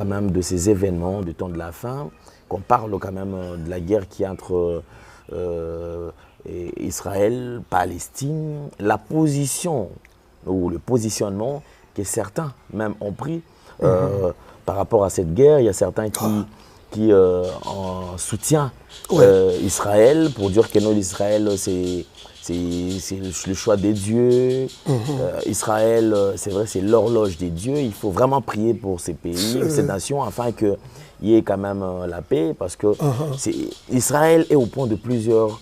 quand même de ces événements du temps de la fin, qu'on parle quand même de la guerre qui est entre Israël, Palestine, la position ou le positionnement que certains même ont pris par rapport à cette guerre. Il y a certains qui en soutiennent Israël pour dire que non, l'Israël c'est le choix des dieux. Israël, c'est vrai, c'est l'horloge des dieux. Il faut vraiment prier pour ces pays, ces nations, afin qu'il y ait quand même la paix, parce que Israël est au point de plusieurs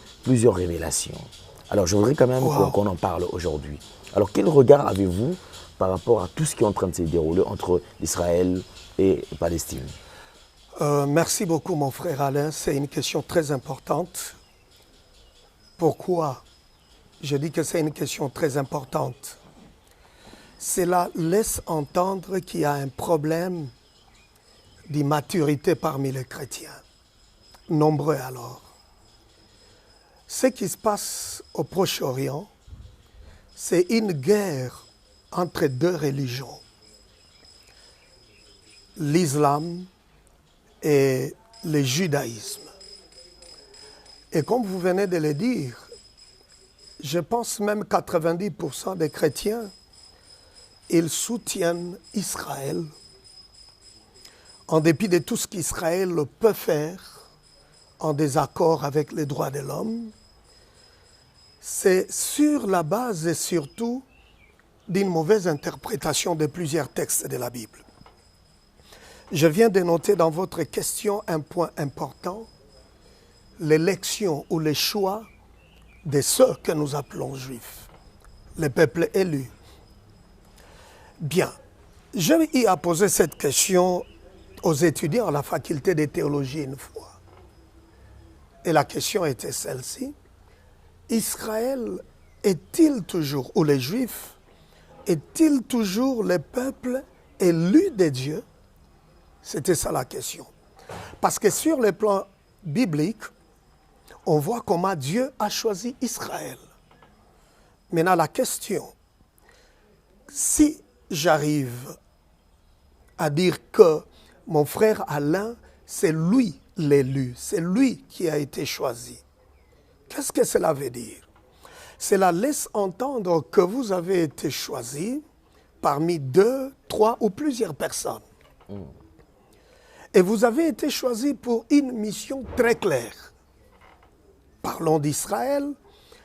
révélations. Alors, je voudrais quand même qu'on en parle aujourd'hui. Alors, quel regard avez-vous par rapport à tout ce qui est en train de se dérouler entre Israël et Palestine? Merci beaucoup, mon frère Alain. C'est une question très importante. Pourquoi je dis que c'est une question très importante? Cela laisse entendre qu'il y a un problème d'immaturité parmi les chrétiens. Nombreux alors. Ce qui se passe au Proche-Orient, c'est une guerre entre deux religions, l'islam et le judaïsme. Et comme vous venez de le dire, je pense même 90% des chrétiens, ils soutiennent Israël en dépit de tout ce qu'Israël peut faire en désaccord avec les droits de l'homme. C'est sur la base et surtout d'une mauvaise interprétation de plusieurs textes de la Bible. Je viens de noter dans votre question un point important, l'élection ou le choix de ceux que nous appelons juifs, le peuple élu. Bien, j'ai eu à poser cette question aux étudiants à la faculté de théologie une fois. Et la question était celle-ci. Israël est-il toujours, ou les Juifs, est-il toujours le peuple élu de Dieu? C'était ça la question. Parce que sur le plan biblique, on voit comment Dieu a choisi Israël. Maintenant, la question, si j'arrive à dire que mon frère Alain, c'est lui l'élu, c'est lui qui a été choisi, qu'est-ce que cela veut dire? Cela laisse entendre que vous avez été choisi parmi 2, 3 ou plusieurs personnes. Et vous avez été choisi pour une mission très claire. Parlons d'Israël,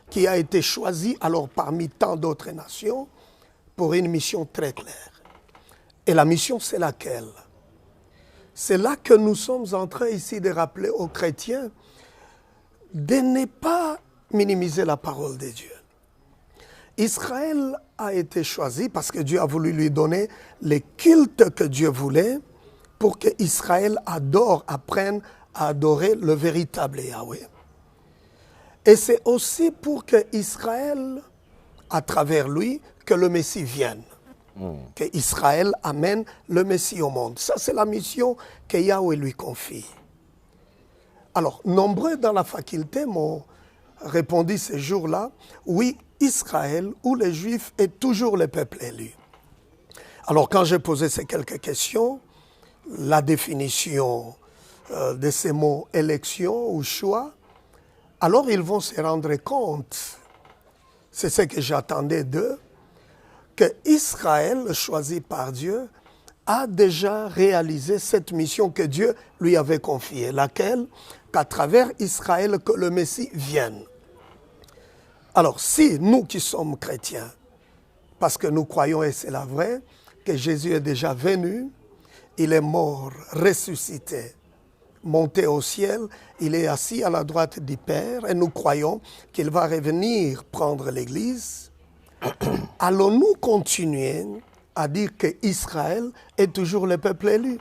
qui a été choisi alors parmi tant d'autres nations pour une mission très claire. Et la mission, c'est laquelle? C'est là que nous sommes en train ici de rappeler aux chrétiens de ne pas minimiser la parole de Dieu. Israël a été choisi parce que Dieu a voulu lui donner le culte que Dieu voulait pour que Israël apprenne à adorer le véritable Yahweh. Et c'est aussi pour que Israël, à travers lui, que le Messie vienne. Que Israël amène le Messie au monde. Ça, c'est la mission que Yahweh lui confie. Alors, nombreux dans la faculté m'ont répondu ce jour-là, oui, Israël ou les Juifs est toujours le peuple élu. Alors, quand j'ai posé ces quelques questions, la définition de ces mots élection ou choix, alors ils vont se rendre compte, c'est ce que j'attendais d'eux, que Israël, choisi par Dieu, a déjà réalisé cette mission que Dieu lui avait confiée, laquelle, qu'à travers Israël, que le Messie vienne. Alors, si nous qui sommes chrétiens, parce que nous croyons, et c'est la vraie, que Jésus est déjà venu, il est mort, ressuscité, monté au ciel, il est assis à la droite du Père, et nous croyons qu'il va revenir prendre l'Église, allons-nous continuer à dire qu'Israël est toujours le peuple élu?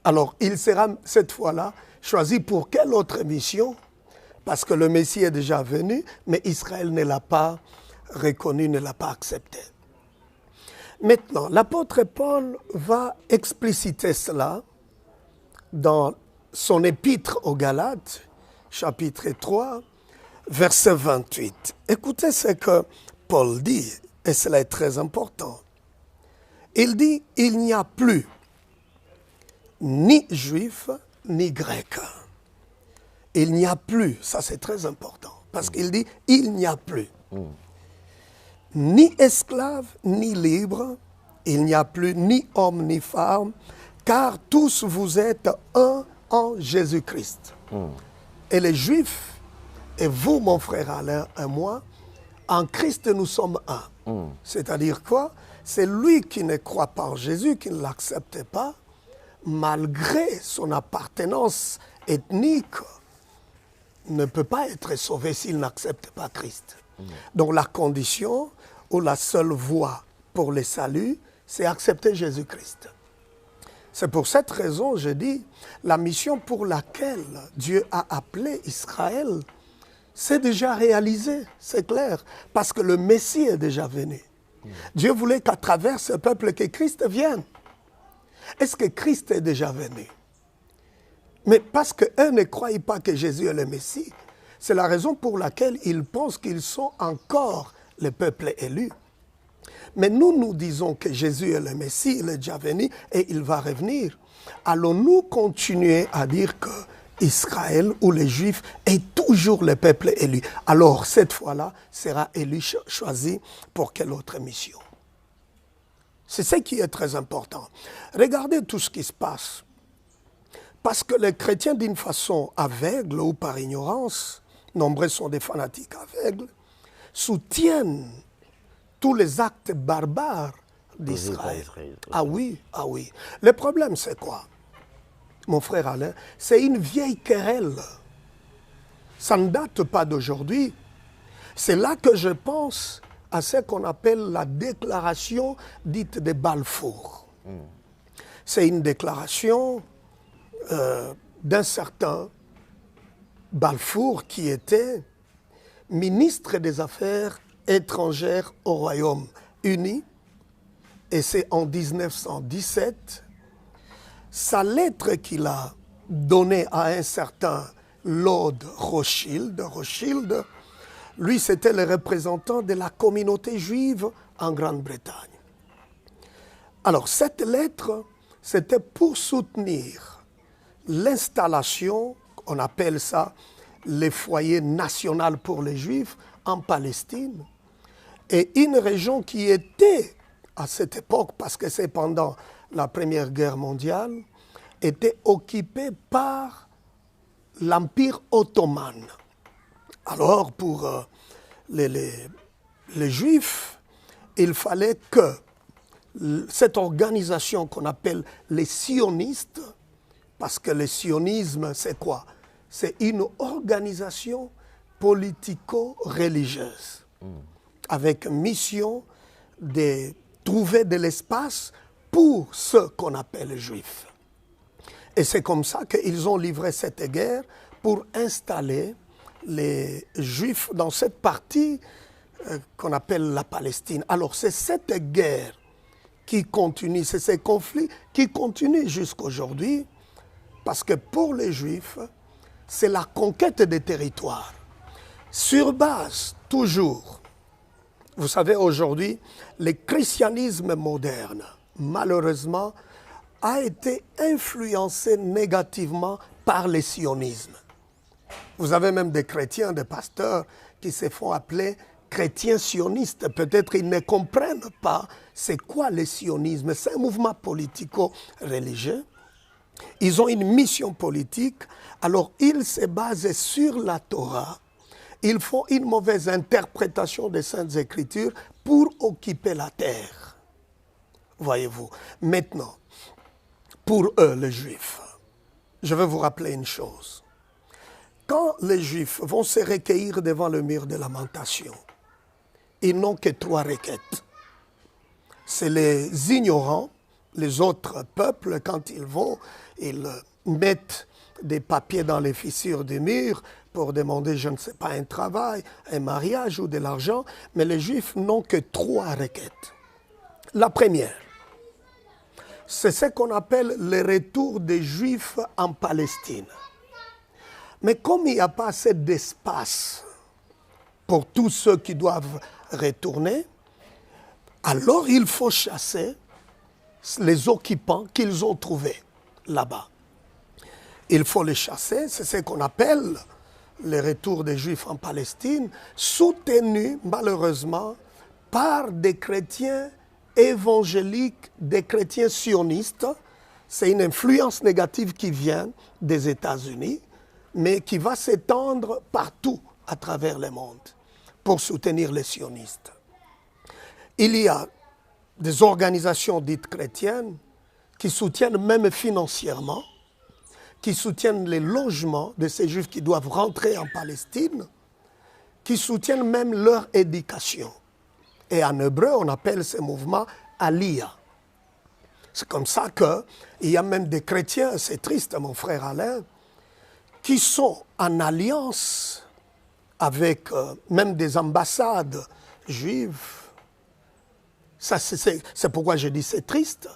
Alors, il sera cette fois-là choisi pour quelle autre mission? Parce que le Messie est déjà venu, mais Israël ne l'a pas reconnu, ne l'a pas accepté. Maintenant, l'apôtre Paul va expliciter cela dans son épître aux Galates, chapitre 3, verset 28. Écoutez ce que Paul dit, et cela est très important. Il dit, il n'y a plus ni juif, ni grec. Il n'y a plus, ça c'est très important, parce qu'il dit, il n'y a plus. Ni esclave, ni libre, il n'y a plus ni homme, ni femme, car tous vous êtes un en Jésus-Christ. Et les Juifs, et vous, mon frère Alain, et moi, en Christ, nous sommes un. C'est-à-dire quoi? C'est lui qui ne croit pas en Jésus, qui ne l'accepte pas, malgré son appartenance ethnique, ne peut pas être sauvé s'il n'accepte pas Christ. Donc la condition ou la seule voie pour le salut, c'est accepter Jésus-Christ. C'est pour cette raison, je dis, la mission pour laquelle Dieu a appelé Israël, c'est déjà réalisé, c'est clair, parce que le Messie est déjà venu. Dieu voulait qu'à travers ce peuple que Christ vienne. Est-ce que Christ est déjà venu? Mais parce qu'eux ne croient pas que Jésus est le Messie, c'est la raison pour laquelle ils pensent qu'ils sont encore le peuple élu. Mais nous, nous disons que Jésus est le Messie, il est déjà venu et il va revenir. Allons-nous continuer à dire que Israël ou les Juifs est toujours le peuple élu? Alors, cette fois-là, sera élu, choisi pour quelle autre mission? C'est ce qui est très important. Regardez tout ce qui se passe. Parce que les chrétiens, d'une façon aveugle ou par ignorance, nombreux sont des fanatiques aveugles, soutiennent tous les actes barbares d'Israël. Ah oui, ah oui. Le problème, c'est quoi, mon frère Alain? C'est une vieille querelle. Ça ne date pas d'aujourd'hui. C'est là que je pense à ce qu'on appelle la déclaration dite de Balfour. C'est une déclaration d'un certain Balfour qui était ministre des Affaires étrangères au Royaume-Uni, et c'est en 1917, sa lettre qu'il a donnée à un certain Lord Rothschild, lui c'était le représentant de la communauté juive en Grande-Bretagne. Alors cette lettre, c'était pour soutenir l'installation, on appelle ça les foyers national pour les Juifs en Palestine, et une région qui était, à cette époque, parce que c'est pendant la Première Guerre mondiale, était occupée par l'Empire ottoman. Alors, pour les Juifs, il fallait que cette organisation qu'on appelle les sionistes, parce que le sionisme, c'est quoi? C'est une organisation politico-religieuse, avec mission de trouver de l'espace pour ceux qu'on appelle les Juifs. Et c'est comme ça qu'ils ont livré cette guerre pour installer les Juifs dans cette partie qu'on appelle la Palestine. Alors c'est cette guerre qui continue, c'est ces conflits qui continuent jusqu'à aujourd'hui, parce que pour les Juifs, c'est la conquête des territoires. Sur base, toujours, vous savez, aujourd'hui, le christianisme moderne, malheureusement, a été influencé négativement par le sionisme. Vous avez même des chrétiens, des pasteurs qui se font appeler chrétiens sionistes. Peut-être ils ne comprennent pas c'est quoi le sionisme. C'est un mouvement politico-religieux. Ils ont une mission politique, alors ils se basent sur la Torah. Ils font une mauvaise interprétation des Saintes Écritures pour occuper la terre. Voyez-vous. Maintenant, pour eux, les Juifs, je vais vous rappeler une chose. Quand les Juifs vont se recueillir devant le mur de lamentation, ils n'ont que 3 requêtes. C'est les ignorants, les autres peuples, quand ils vont, ils mettent des papiers dans les fissures des murs pour demander, je ne sais pas, un travail, un mariage ou de l'argent, mais les Juifs n'ont que 3 requêtes. La première, c'est ce qu'on appelle le retour des Juifs en Palestine. Mais comme il n'y a pas assez d'espace pour tous ceux qui doivent retourner, alors il faut chasser les occupants qu'ils ont trouvés, là-bas. Il faut les chasser, c'est ce qu'on appelle le retour des Juifs en Palestine, soutenu malheureusement par des chrétiens évangéliques, des chrétiens sionistes. C'est une influence négative qui vient des États-Unis, mais qui va s'étendre partout à travers le monde pour soutenir les sionistes. Il y a des organisations dites chrétiennes qui soutiennent même financièrement, qui soutiennent les logements de ces Juifs qui doivent rentrer en Palestine, qui soutiennent même leur éducation. Et en hébreu, on appelle ce mouvement Aliyah. C'est comme ça qu'il y a même des chrétiens, c'est triste mon frère Alain, qui sont en alliance avec même des ambassades juives. Ça, c'est pourquoi je dis c'est triste.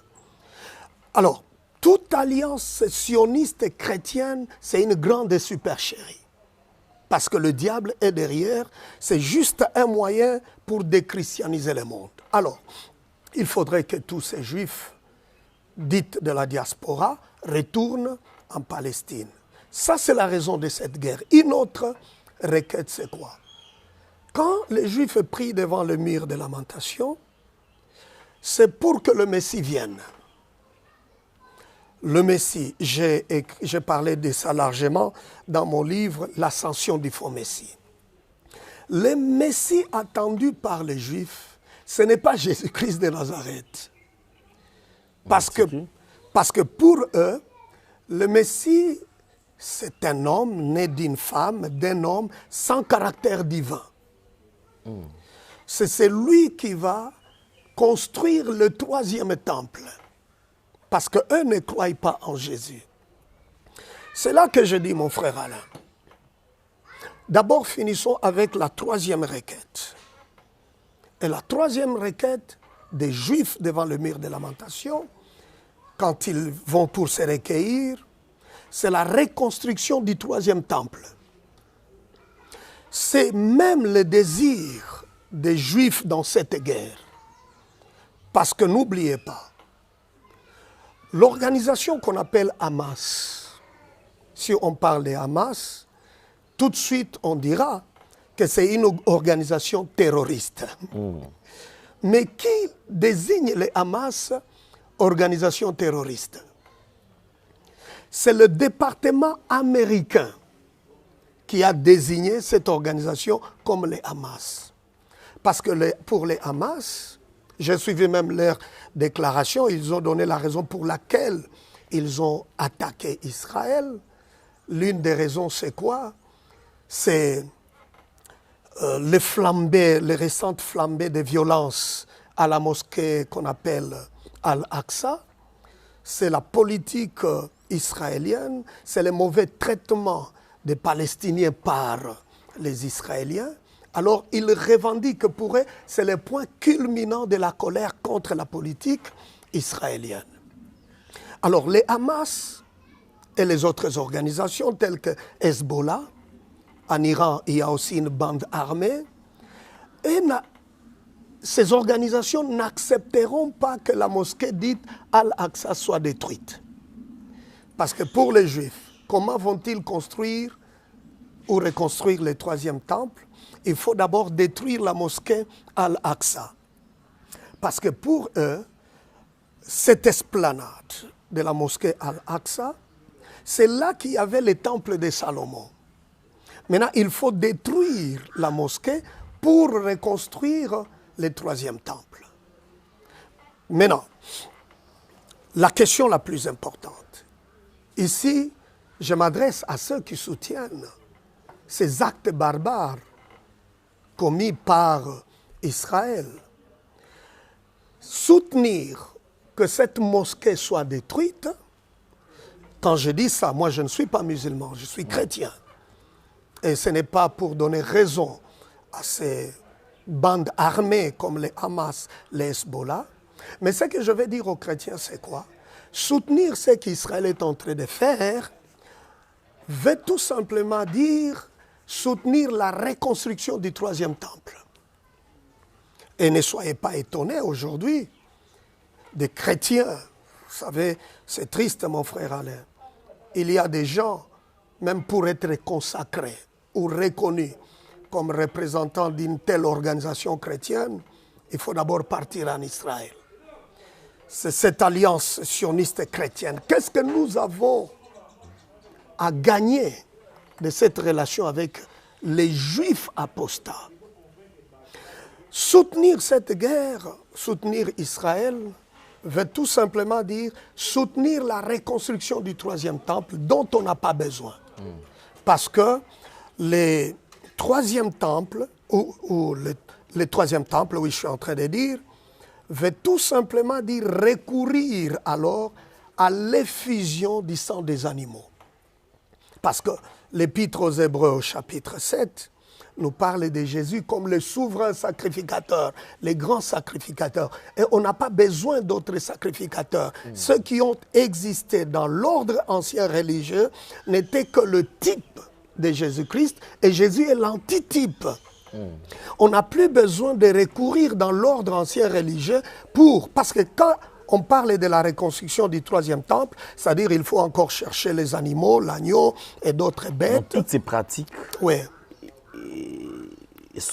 Alors, toute alliance sioniste et chrétienne, c'est une grande supercherie. Parce que le diable est derrière, c'est juste un moyen pour déchristianiser le monde. Alors, il faudrait que tous ces juifs dits de la diaspora retournent en Palestine. Ça, c'est la raison de cette guerre. Une autre requête, c'est quoi? Quand les Juifs sont pris devant le mur de lamentation, c'est pour que le Messie vienne. Le Messie, j'ai parlé de ça largement dans mon livre « L'ascension du faux Messie ». Le Messie attendu par les Juifs, ce n'est pas Jésus-Christ de Nazareth. Parce que pour eux, le Messie, c'est un homme né d'une femme, d'un homme sans caractère divin. C'est lui qui va construire le troisième temple. Parce qu'eux ne croient pas en Jésus. C'est là que je dis, mon frère Alain. D'abord, finissons avec la troisième requête. Et la troisième requête des Juifs devant le mur de lamentation, quand ils vont pour se recueillir, c'est la reconstruction du troisième temple. C'est même le désir des Juifs dans cette guerre. Parce que n'oubliez pas, l'organisation qu'on appelle Hamas, si on parle de Hamas, tout de suite on dira que c'est une organisation terroriste. Mais qui désigne les Hamas organisation terroriste? C'est le département américain qui a désigné cette organisation comme les Hamas. Parce que pour les Hamas, j'ai suivi même leur déclaration, ils ont donné la raison pour laquelle ils ont attaqué Israël. L'une des raisons, c'est quoi? C'est les récentes flambées de violence à la mosquée qu'on appelle Al-Aqsa. C'est la politique israélienne, c'est le mauvais traitement des Palestiniens par les Israéliens. Alors, ils revendiquent pour eux, c'est le point culminant de la colère contre la politique israélienne. Alors, les Hamas et les autres organisations telles que Hezbollah, en Iran, il y a aussi une bande armée, et ces organisations n'accepteront pas que la mosquée dite Al-Aqsa soit détruite. Parce que pour les Juifs, comment vont-ils construire ou reconstruire le troisième temple? Il faut d'abord détruire la mosquée Al-Aqsa. Parce que pour eux, cette esplanade de la mosquée Al-Aqsa, c'est là qu'il y avait le temple de Salomon. Maintenant, il faut détruire la mosquée pour reconstruire le troisième temple. Maintenant, la question la plus importante. Ici, je m'adresse à ceux qui soutiennent ces actes barbares commis par Israël. Soutenir que cette mosquée soit détruite, quand je dis ça, moi je ne suis pas musulman, je suis chrétien. Et ce n'est pas pour donner raison à ces bandes armées comme les Hamas, les Hezbollah. Mais ce que je vais dire aux chrétiens, c'est quoi? Soutenir ce qu'Israël est en train de faire veut tout simplement dire soutenir la reconstruction du troisième temple. Et ne soyez pas étonnés aujourd'hui, des chrétiens savez, c'est triste, mon frère Alain. Il y a des gens, même pour être consacrés ou reconnus comme représentants d'une telle organisation chrétienne, il faut d'abord partir en Israël. C'est cette alliance sioniste chrétienne. Qu'est-ce que nous avons à gagner de cette relation avec les Juifs apostats? Soutenir cette guerre, soutenir Israël, veut tout simplement dire soutenir la reconstruction du troisième temple dont on n'a pas besoin. Parce que le troisième temple, le troisième temple, oui, je suis en train de dire, veut tout simplement dire recourir alors à l'effusion du sang des animaux. Parce que l'Épître aux Hébreux au chapitre 7 nous parle de Jésus comme le souverain sacrificateur, le grand sacrificateur. Et on n'a pas besoin d'autres sacrificateurs. Ceux qui ont existé dans l'ordre ancien religieux n'étaient que le type de Jésus-Christ et Jésus est l'antitype. On n'a plus besoin de recourir dans l'ordre ancien religieux parce que quand on parle de la reconstruction du troisième temple, c'est-à-dire il faut encore chercher les animaux, l'agneau et d'autres bêtes. Donc, toutes ces pratiques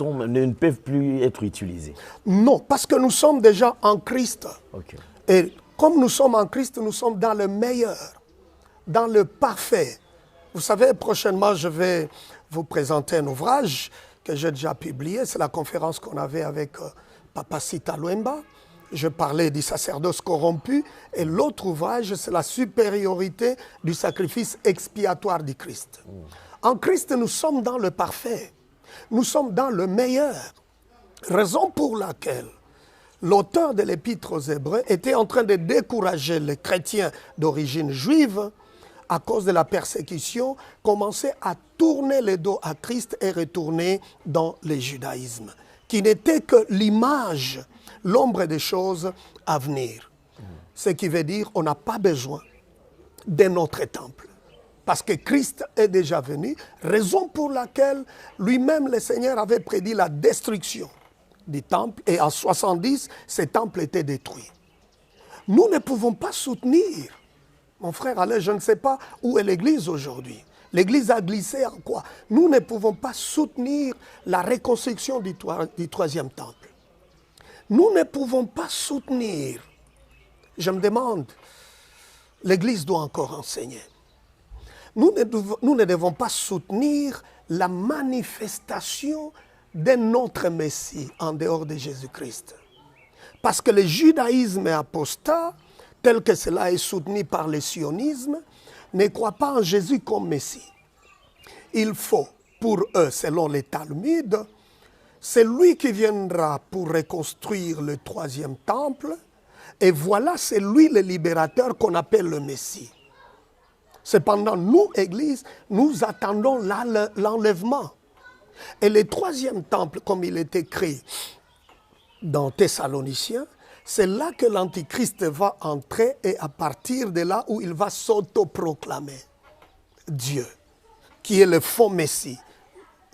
ne peuvent plus être utilisées. Non, parce que nous sommes déjà en Christ. Okay. Et comme nous sommes en Christ, nous sommes dans le meilleur, dans le parfait. Vous savez, prochainement, je vais vous présenter un ouvrage que j'ai déjà publié. C'est la conférence qu'on avait avec Papa Sita Luemba. Je parlais du sacerdoce corrompu. Et l'autre ouvrage, c'est la supériorité du sacrifice expiatoire du Christ. En Christ, nous sommes dans le parfait. Nous sommes dans le meilleur. Raison pour laquelle l'auteur de l'Épître aux Hébreux était en train de décourager les chrétiens d'origine juive à cause de la persécution, commençaient à tourner le dos à Christ et retourner dans le judaïsme, qui n'était que l'image, l'ombre des choses à venir. Ce qui veut dire qu'on n'a pas besoin d'un autre temple. Parce que Christ est déjà venu, raison pour laquelle lui-même, le Seigneur, avait prédit la destruction du temple. Et en 70, ce temple était détruit. Nous ne pouvons pas soutenir. Mon frère Alain, je ne sais pas où est l'Église aujourd'hui. L'Église a glissé en quoi? Nous ne pouvons pas soutenir la reconstruction du troisième temple. Nous ne pouvons pas soutenir. Je me demande, l'Église doit encore enseigner. Nous ne devons pas soutenir la manifestation d'un autre Messie en dehors de Jésus-Christ. Parce que le judaïsme apostat, tel que cela est soutenu par le sionisme, ne croit pas en Jésus comme Messie. Il faut, pour eux, selon les Talmuds, c'est lui qui viendra pour reconstruire le troisième temple, et voilà, c'est lui le libérateur qu'on appelle le Messie. Cependant, nous, Église, nous attendons l'enlèvement. Et le troisième temple, comme il est écrit dans Thessaloniciens, c'est là que l'Antichrist va entrer et à partir de là où il va s'autoproclamer Dieu, qui est le faux Messie,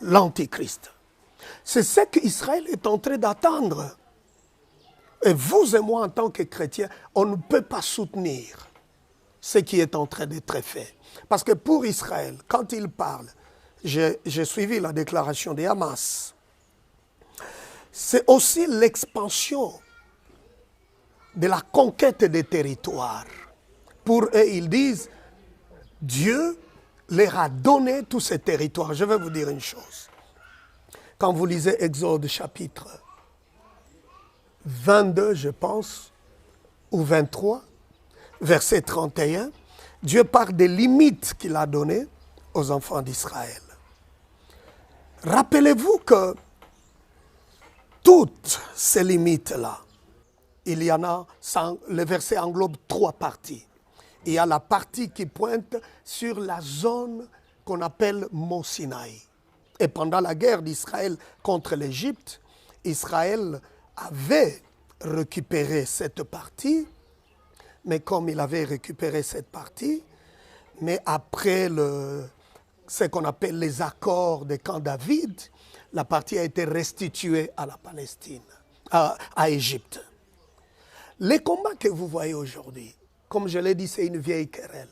l'Antichrist. C'est ce qu'Israël est en train d'attendre. Et vous et moi, en tant que chrétiens, on ne peut pas soutenir ce qui est en train d'être fait. Parce que pour Israël, quand il parle, j'ai suivi la déclaration de Hamas, c'est aussi l'expansion de la conquête des territoires. Pour eux, ils disent, Dieu leur a donné tous ces territoires. Je vais vous dire une chose. Quand vous lisez Exode chapitre 22, je pense, ou 23, verset 31, Dieu parle des limites qu'il a données aux enfants d'Israël. Rappelez-vous que toutes ces limites-là, il y en a, le verset englobe 3 parties. Il y a la partie qui pointe sur la zone qu'on appelle Mont Sinaï. Et pendant la guerre d'Israël contre l'Égypte, Israël avait récupéré cette partie, mais comme il avait récupéré cette partie, mais après ce qu'on appelle les accords de Camp David, la partie a été restituée à la Palestine, à Égypte. Les combats que vous voyez aujourd'hui, comme je l'ai dit, c'est une vieille querelle.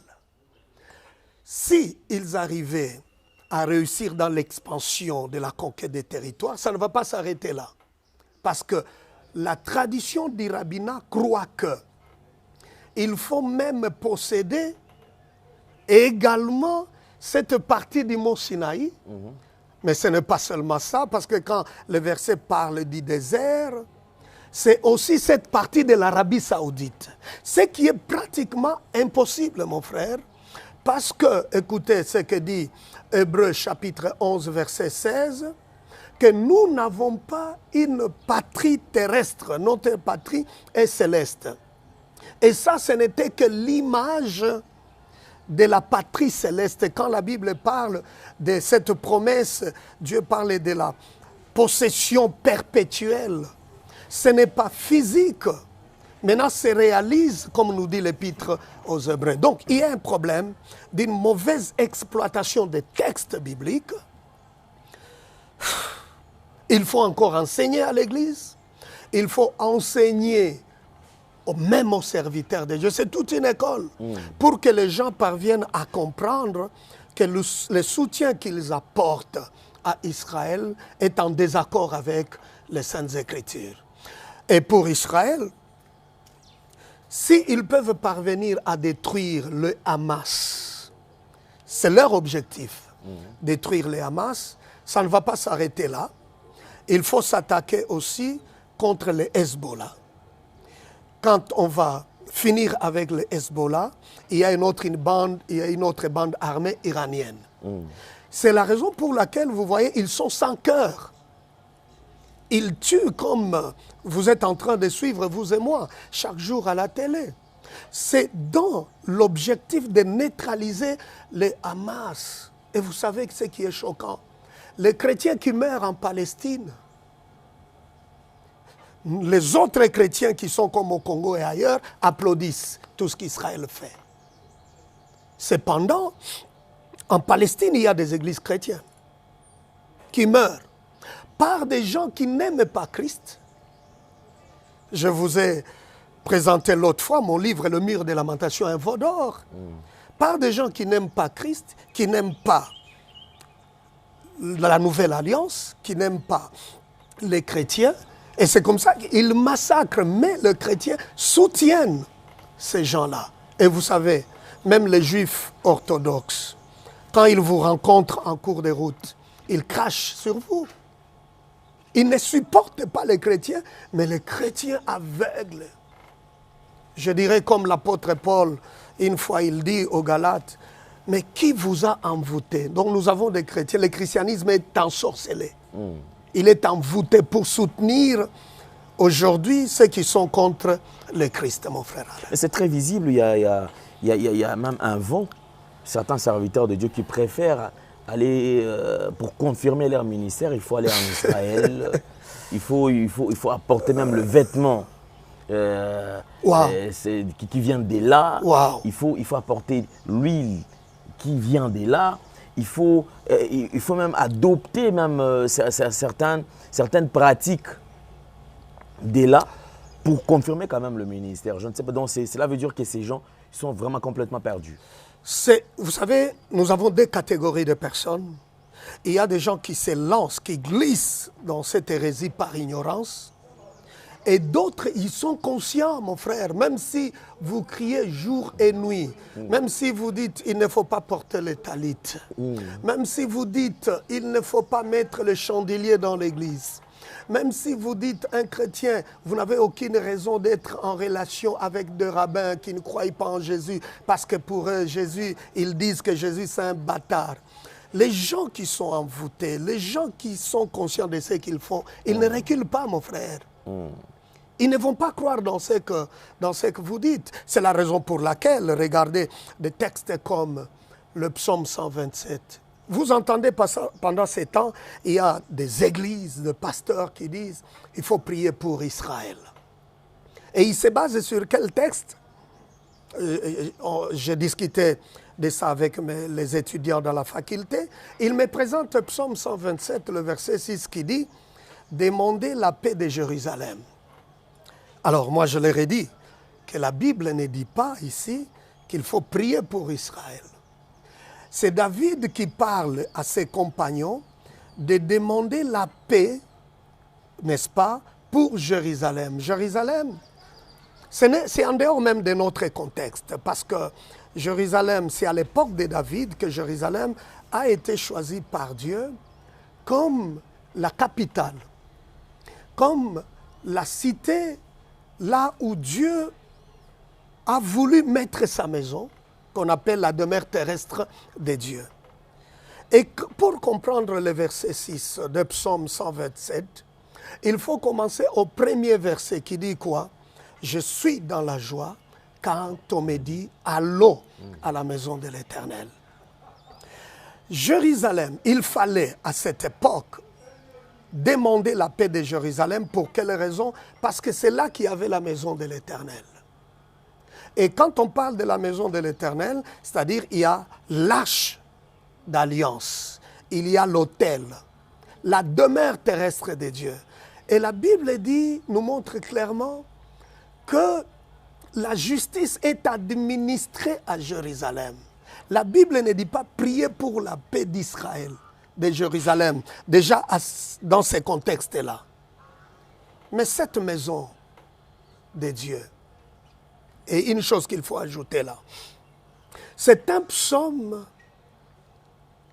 Si ils arrivaient à réussir dans l'expansion de la conquête des territoires, ça ne va pas s'arrêter là. Parce que la tradition du rabbinat croit qu'il faut même posséder également cette partie du mont Sinaï. Mais ce n'est pas seulement ça, parce que quand le verset parle du désert, c'est aussi cette partie de l'Arabie Saoudite. Ce qui est pratiquement impossible, mon frère, parce que, écoutez ce que dit Hébreux chapitre 11, verset 16, que nous n'avons pas une patrie terrestre, notre patrie est céleste. Et ça, ce n'était que l'image de la patrie céleste. Quand la Bible parle de cette promesse, Dieu parle de la possession perpétuelle. Ce n'est pas physique. Maintenant, se réalise, comme nous dit l'Épître aux Hébreux. Donc, il y a un problème d'une mauvaise exploitation des textes bibliques. Il faut encore enseigner à l'Église. Il faut enseigner même aux serviteurs de Dieu. C'est toute une école pour que les gens parviennent à comprendre que le soutien qu'ils apportent à Israël est en désaccord avec les Saintes Écritures. Et pour Israël, s'ils peuvent parvenir à détruire le Hamas, c'est leur objectif, détruire le Hamas, ça ne va pas s'arrêter là. Il faut s'attaquer aussi contre le Hezbollah. Quand on va finir avec le Hezbollah, il y a une autre bande armée iranienne. C'est la raison pour laquelle, vous voyez, ils sont sans cœur. Ils tuent comme vous êtes en train de suivre, vous et moi, chaque jour à la télé. C'est dans l'objectif de neutraliser le Hamas. Et vous savez ce qui est choquant? Les chrétiens qui meurent en Palestine, les autres chrétiens qui sont comme au Congo et ailleurs applaudissent tout ce qu'Israël fait. Cependant, en Palestine, il y a des églises chrétiennes qui meurent par des gens qui n'aiment pas Christ. Je vous ai présenté l'autre fois mon livre, Le mur des lamentations, un veau d'or. Par des gens qui n'aiment pas Christ, qui n'aiment pas la nouvelle alliance, qui n'aiment pas les chrétiens. Et c'est comme ça qu'ils massacrent, mais les chrétiens soutiennent ces gens-là. Et vous savez, même les juifs orthodoxes, quand ils vous rencontrent en cours de route, ils crachent sur vous. Ils ne supportent pas les chrétiens, mais les chrétiens aveugles. Je dirais comme l'apôtre Paul, une fois il dit aux Galates, mais qui vous a envoûté? Donc nous avons des chrétiens, le christianisme est ensorcelé. Il est envoûté pour soutenir aujourd'hui ceux qui sont contre le Christ, mon frère. C'est très visible, il y a même un vent. Certains serviteurs de Dieu qui préfèrent aller, pour confirmer leur ministère, il faut aller en Israël. il faut apporter même le vêtement qui vient de là. Il faut apporter l'huile qui vient de là. Il faut même adopter même, certaines pratiques de là pour confirmer quand même le ministère. Je ne sais pas, donc cela veut dire que ces gens sont vraiment complètement perdus. Vous savez, nous avons deux catégories de personnes. Il y a des gens qui se lancent, qui glissent dans cette hérésie par ignorance. Et d'autres, ils sont conscients, mon frère, même si vous criez jour et nuit, même si vous dites il ne faut pas porter les talit, même si vous dites il ne faut pas mettre le chandelier dans l'église, même si vous dites un chrétien, vous n'avez aucune raison d'être en relation avec des rabbins qui ne croient pas en Jésus, parce que pour eux, Jésus, ils disent que Jésus c'est un bâtard. Les gens qui sont envoûtés, les gens qui sont conscients de ce qu'ils font, ils ne reculent pas, mon frère. Ils ne vont pas croire dans ce que vous dites. C'est la raison pour laquelle, regardez des textes comme le psaume 127. Vous entendez pendant ces temps, il y a des églises de pasteurs qui disent il faut prier pour Israël. Et ils se basent sur quel texte? J'ai discuté de ça avec les étudiants dans la faculté. Ils me présentent le psaume 127, le verset 6 qui dit « Demandez la paix de Jérusalem ». Alors moi je leur ai dit, que la Bible ne dit pas ici qu'il faut prier pour Israël. C'est David qui parle à ses compagnons de demander la paix, n'est-ce pas, pour Jérusalem. Jérusalem, c'est en dehors même de notre contexte, parce que Jérusalem, c'est à l'époque de David que Jérusalem a été choisi par Dieu comme la capitale, comme la cité là où Dieu a voulu mettre sa maison, qu'on appelle la demeure terrestre de Dieu. Et pour comprendre le verset 6 de Psaume 127, il faut commencer au premier verset qui dit quoi? Je suis dans la joie quand on me dit allons à la maison de l'Éternel. Jérusalem, il fallait à cette époque demander la paix de Jérusalem. Pour quelle raison? Parce que c'est là qu'il y avait la maison de l'Éternel. Et quand on parle de la maison de l'Éternel, c'est-à-dire il y a l'arche d'alliance, il y a l'autel, la demeure terrestre de Dieu. Et la Bible dit, nous montre clairement que la justice est administrée à Jérusalem. La Bible ne dit pas prier pour la paix d'Israël, de Jérusalem, déjà dans ces contextes-là. Mais cette maison de Dieu, et une chose qu'il faut ajouter là, c'est un psaume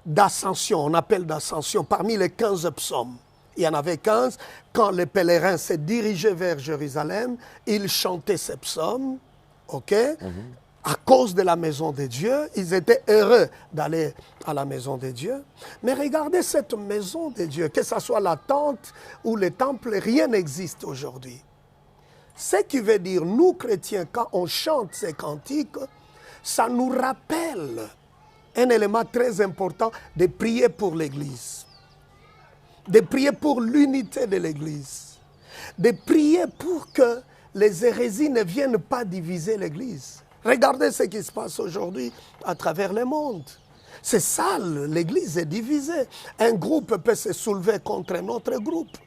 d'ascension, on appelle d'ascension, parmi les 15 psaumes. Il y en avait 15. Quand les pèlerins se dirigeaient vers Jérusalem, ils chantaient ces psaumes, ok? À cause de la maison de Dieu, ils étaient heureux d'aller à la maison de Dieu. Mais regardez cette maison de Dieu, que ce soit la tente ou le temple, rien n'existe aujourd'hui. Ce qui veut dire, nous chrétiens, quand on chante ces cantiques, ça nous rappelle un élément très important de prier pour l'Église, de prier pour l'unité de l'Église, de prier pour que les hérésies ne viennent pas diviser l'Église. Regardez ce qui se passe aujourd'hui à travers le monde. C'est sale, l'Église est divisée. Un groupe peut se soulever contre un autre groupe.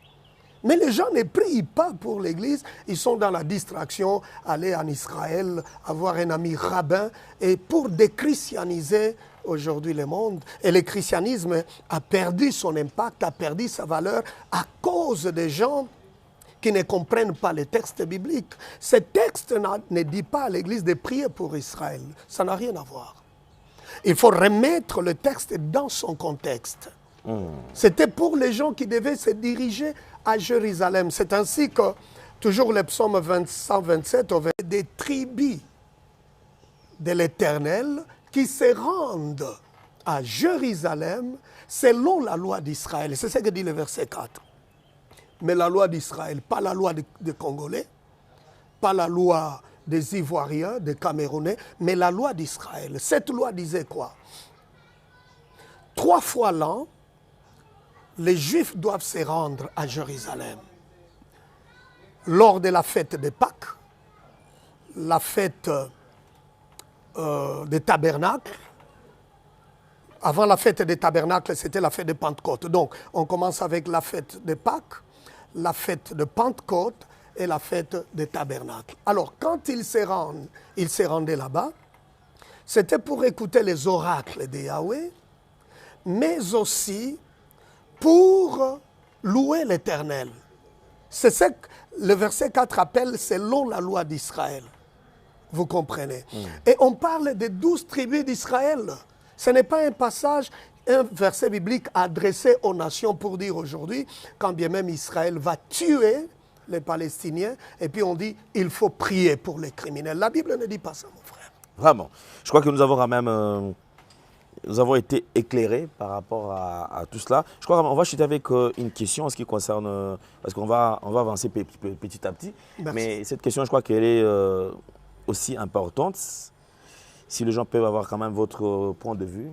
Mais les gens ne prient pas pour l'Église, ils sont dans la distraction, aller en Israël, avoir un ami rabbin, et pour déchristianiser aujourd'hui le monde. Et le christianisme a perdu son impact, a perdu sa valeur à cause des gens qui ne comprennent pas les textes bibliques. Ce texte ne dit pas à l'Église de prier pour Israël, ça n'a rien à voir. Il faut remettre le texte dans son contexte. C'était pour les gens qui devaient se diriger à Jérusalem. C'est ainsi que, toujours le psaume 127, on veut des tribus de l'Éternel qui se rendent à Jérusalem selon la loi d'Israël. C'est ce que dit le verset 4. Mais la loi d'Israël, pas la loi des Congolais, pas la loi des Ivoiriens, des Camerounais, mais la loi d'Israël. Cette loi disait quoi? 3 fois l'an, les Juifs doivent se rendre à Jérusalem. Lors de la fête de Pâques, la fête des tabernacles. Avant la fête des tabernacles, c'était la fête de Pentecôte. Donc, on commence avec la fête de Pâques, la fête de Pentecôte et la fête des tabernacles. Alors, quand ils se rendaient là-bas, c'était pour écouter les oracles de Yahweh, mais aussi pour louer l'Éternel. C'est ce que le verset 4 appelle selon la loi d'Israël. Vous comprenez? Et on parle des 12 tribus d'Israël. Ce n'est pas un passage, un verset biblique adressé aux nations pour dire aujourd'hui, quand bien même Israël va tuer les Palestiniens, et puis on dit, il faut prier pour les criminels. La Bible ne dit pas ça, mon frère. Vraiment. Je crois que nous avons quand même... nous avons été éclairés par rapport à tout cela. Je crois qu'on va chuter avec une question en ce qui concerne... parce qu'on va avancer petit à petit. Merci. Mais cette question, je crois qu'elle est aussi importante. Si les gens peuvent avoir quand même votre point de vue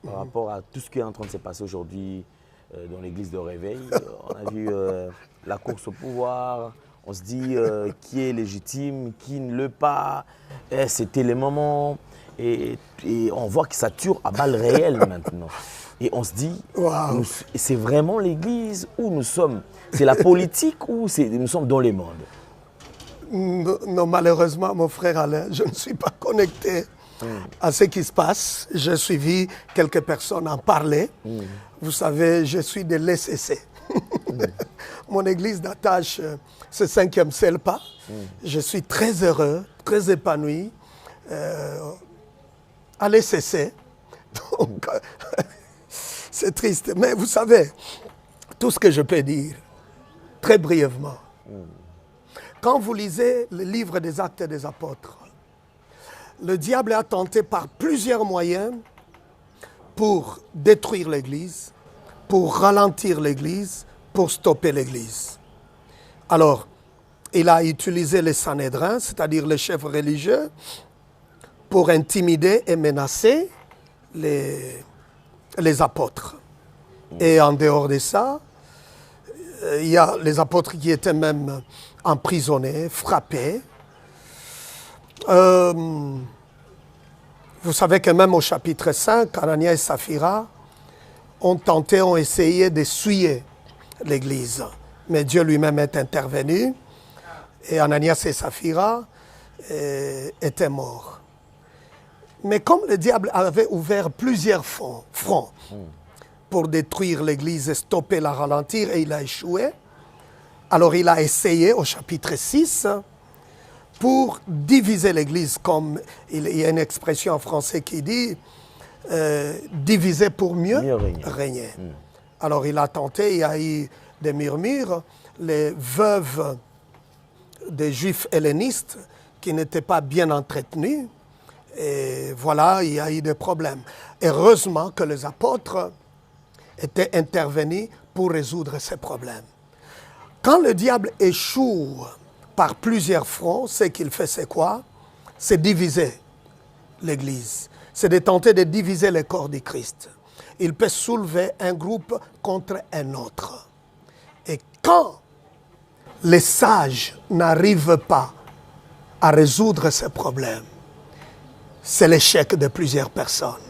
par rapport à tout ce qui est en train de se passer aujourd'hui dans l'église de Réveil. On a vu la course au pouvoir. On se dit qui est légitime, qui ne l'est pas. C'était les moments... Et on voit que ça tue à balles réelles maintenant. Et on se dit, Wow. c'est vraiment l'Église où nous sommes? C'est la politique ou nous sommes dans les mondes? Non, malheureusement, mon frère Alain, je ne suis pas connecté à ce qui se passe. J'ai suivi quelques personnes en parler. Vous savez, je suis de l'ECC. Mon église d'attache, c'est 5e CELPA. Je suis très heureux, très épanoui à l'ECC. Donc, c'est triste. Mais vous savez, tout ce que je peux dire, très brièvement, quand vous lisez le livre des Actes des Apôtres, le diable a tenté par plusieurs moyens pour détruire l'Église, pour ralentir l'Église, pour stopper l'Église. Alors, il a utilisé les Sanhédrins, c'est-à-dire les chefs religieux, pour intimider et menacer les apôtres. Et en dehors de ça, il y a les apôtres qui étaient même emprisonnés, frappés. Vous savez que même au chapitre 5, Ananias et Saphira ont essayé d'essuyer l'Église. Mais Dieu lui-même est intervenu et Ananias et Saphira étaient morts. Mais comme le diable avait ouvert plusieurs fronts pour détruire l'Église et stopper la ralentir, et il a échoué, alors il a essayé au chapitre 6 pour diviser l'Église, comme il y a une expression en français qui dit diviser pour mieux régner. Alors il a tenté, il y a eu des murmures, les veuves des Juifs hellénistes qui n'étaient pas bien entretenus, et voilà, il y a eu des problèmes. Heureusement que les apôtres étaient intervenus pour résoudre ces problèmes. Quand le diable échoue par plusieurs fronts, ce qu'il fait, c'est quoi? C'est diviser l'Église. C'est de tenter de diviser le corps du Christ. Il peut soulever un groupe contre un autre. Et quand les sages n'arrivent pas à résoudre ces problèmes, c'est l'échec de plusieurs personnes.